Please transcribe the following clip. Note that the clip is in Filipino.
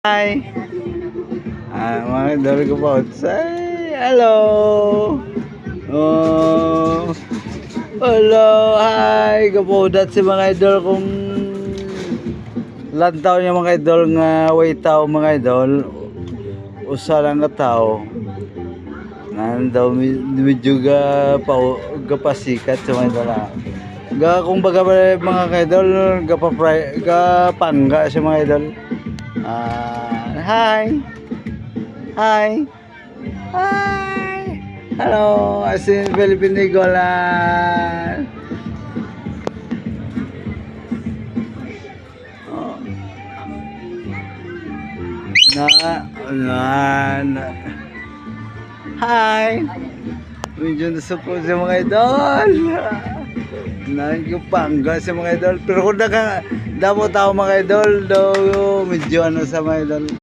Hi! Mga idol ko po. Hello! Oh, hello! Hi! Kapudat si mga idol kung lantaw niya mga idol nga way tao mga idol. Usa lang ka tao. Nandaw medyo gapasikat sa mga idol. Kung baga mga idol, gapangga sa mga idol. Hi! Hi! Hi! Hello! Asin Philippine Nigolan! Oh. Hi! Medyo nasuko sa mga idol! Nagpangga sa mga idol. Pero kung damo tao mga idol, medyo ano sa mga idol.